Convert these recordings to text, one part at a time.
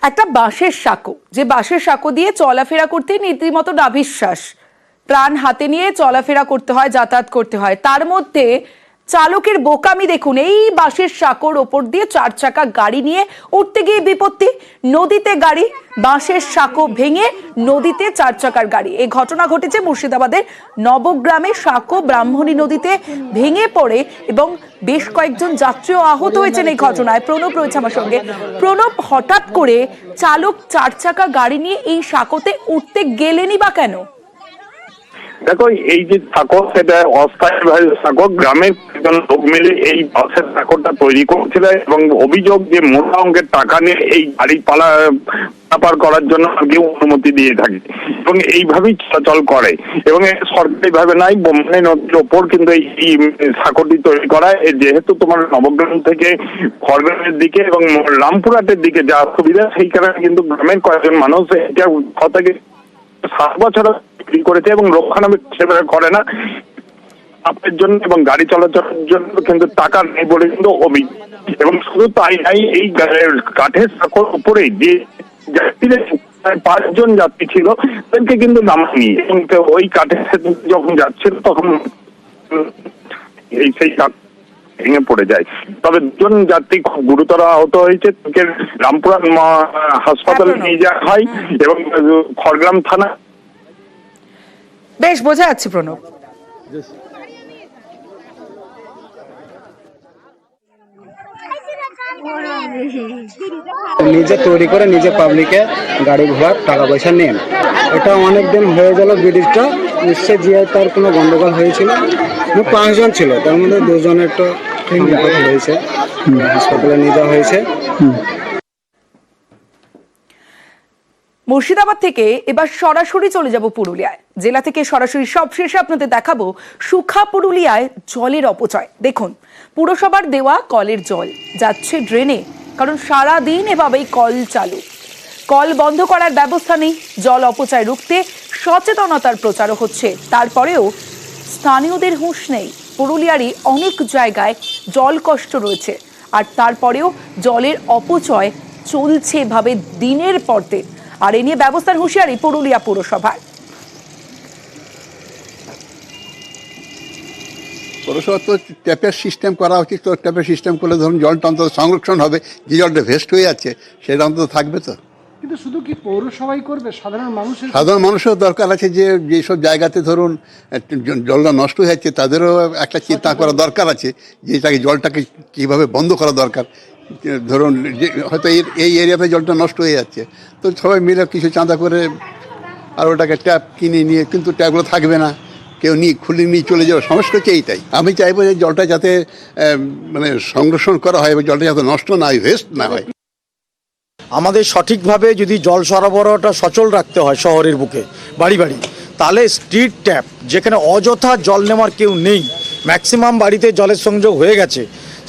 একটা বাঁশের সাঁকো, যে বাঁশের সাঁকো দিয়ে চলাফেরা করতে রীতিমতো নাভিশ্বাস, প্রাণ হাতে নিয়ে চলাফেরা করতে হয়, যাতায়াত করতে হয়। তার মধ্যে চালকের বোকামি দেখুন, এই বাঁশের সাঁকোর ওপর দিয়ে 4 চাকা গাড়ি নিয়ে উঠতে গিয়ে বিপত্তি, নদীতে গাড়ি, বাঁশের সাঁকো ভেঙে নদীতে 4 চাকার গাড়ি। এই ঘটনা ঘটেছে মুর্শিদাবাদের নবগ্রামে। সাঁকো ব্রাহ্মণী নদীতে ভেঙে পড়ে এবং বেশ কয়েকজন যাত্রীও আহত হয়েছেন এই ঘটনায়। প্রণব রয়েছে আমার সঙ্গে। প্রণব, হঠাৎ করে চালক 4 চাকা গাড়ি নিয়ে এই সাঁকোতে উঠতে গেলেনই বা কেন? দেখো, এই যে সাঁকো, সেটা অস্থায়ী সাঁকো, গ্রামের লোক মিলে এই বাসের সাঁকোটা তৈরি করেছিল এবং অভিযোগ যে মোটা অঙ্কের টাকা নিয়ে এই গাড়ি পারাপার করার জন্য কেউ অনুমতি দিয়ে থাকে এবং এইভাবেই চলাচল করে এবং সরকারি ভাবে নাই, বোম্বাই নদীর ওপর কিন্তু এই সাঁকোটি তৈরি করা। যেহেতু তোমার নবগ্রাম থেকে খড়গ্রামের দিকে এবং রামপুরহাটের দিকে যা সুবিধা, সেই কারণে কিন্তু গ্রামের কয়েকজন মানুষ এটা থেকে 7 বছর করেছে এবং রক্ষণাবেক্ষণ করে না আপনার জন্য এবং গাড়ি চলাচলের জন্য কিন্তু টাকা নেই বলে কিন্তু অভিযোগ। এবং শুধু তাই নাই, এই কাঠের সাঁকোর উপরে যে যাত্রীদের 5 জন যাত্রী ছিল তাদেরকে কিন্তু নামায়নি এবং ওই কাঠের যখন যাচ্ছিল তখন সেই ভেঙে পড়ে যায়। তবে 2 জন যাত্রী খুব গুরুতর আহত হয়েছে, তাকে রামপুরহাট হাসপাতালে নিয়ে যাওয়া হয় এবং খড়গ্রাম থানা। বেশ বোঝা যাচ্ছে প্রণব। নিজে তৈরি করে নিজে পাবলিকে গাড়ি ঘোড়ার টাকা পয়সা নেন, এটা অনেক দিন হয়ে গেল। ব্রিটিশটা নিশ্চয় যে তার কোনো গন্ডগোল হয়েছিল। 5 জন ছিল, তার মধ্যে 2 জনের তো হয়েছে, হাসপাতালে নিয়ে যাওয়া হয়েছে। মুর্শিদাবাদ থেকে এবার সরাসরি চলে যাব পুরুলিয়ায়। জেলা থেকে সরাসরি সবশেষে আপনাদের দেখাবো সুখা পুরুলিয়ায় জলের অপচয়। দেখুন, পুরসভার দেওয়া কলের জল যাচ্ছে ড্রেনে, কারণ সারাদিন এভাবেই কল চালু। কল বন্ধ করার ব্যবস্থা নেই। জল অপচয় রুখতে সচেতনতার প্রচারও হচ্ছে, তারপরেও স্থানীয়দের হুঁশ নেই। পুরুলিয়ারই অনেক জায়গায় জল কষ্ট রয়েছে, আর তারপরেও জলের অপচয় চলছে এভাবে দিনের পর দিন। আর এ নিয়ে ব্যবস্থার হুঁশিয়ারি পুরুলিয়া পুরসভার। পৌরসভা তো ট্যাপের সিস্টেম করা উচিত। তো ট্যাপের সিস্টেম করলে ধরুন জলটা অন্তত সংরক্ষণ হবে, যে জলটা ভেস্ট হয়ে যাচ্ছে সেটা অন্তত থাকবে। তো কিন্তু শুধু কি পৌরসভাই করবে, সাধারণ মানুষের দরকার আছে। যেসব জায়গাতে ধরুন জলটা নষ্ট হয়ে যাচ্ছে তাদেরও একটা চিন্তা করা দরকার আছে, যে জলটাকে কীভাবে বন্ধ করা দরকার। ধরুন যে হয়তো এই এরিয়াতে জলটা নষ্ট হয়ে যাচ্ছে, তো সবাই মিলে কিছু চাঁদা করে আর ওটাকে ট্যাপ কিনে নিয়ে, কিন্তু ট্যাপগুলো থাকবে না, কেউ খুলে নিয়ে চলে যাবে। সমস্যা হচ্ছে এইটাই। আমি চাইবো যে জলটা যাতে মানে সংরক্ষণ করা হয় এবং জলটা যাতে নষ্ট না হয়, ওয়েস্ট না হয়। আমাদের সঠিকভাবে যদি জল সরবরাহটা সচল রাখতে হয় শহরের বুকে বাড়ি বাড়ি, তাহলে স্ট্রিট ট্যাপ, যেখানে অযথা জল নেওয়ার কেউ নেই, ম্যাক্সিমাম বাড়িতে জলের সংযোগ হয়ে গেছে,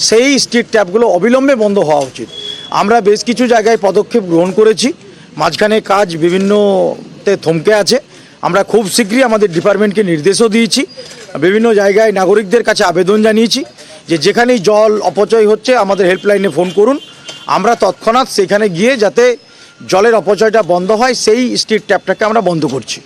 সেই স্ট্রিট ট্যাপগুলো অবিলম্বে বন্ধ হওয়া উচিত। আমরা বেশ কিছু জায়গায় পদক্ষেপ গ্রহণ করেছি, মাঝখানে কাজ বিভিন্নতে থমকে আছে। আমরা খুব শীঘ্রই আমাদের ডিপার্টমেন্টকে নির্দেশও দিয়েছি, বিভিন্ন জায়গায় নাগরিকদের কাছে আবেদন জানিয়েছি যে যেখানেই জল অপচয় হচ্ছে আমাদের হেল্পলাইনে ফোন করুন। আমরা তৎক্ষণাৎ সেখানে গিয়ে যাতে জলের অপচয়টা বন্ধ হয় সেই স্ট্রিট ট্যাপটাকে আমরা বন্ধ করছি।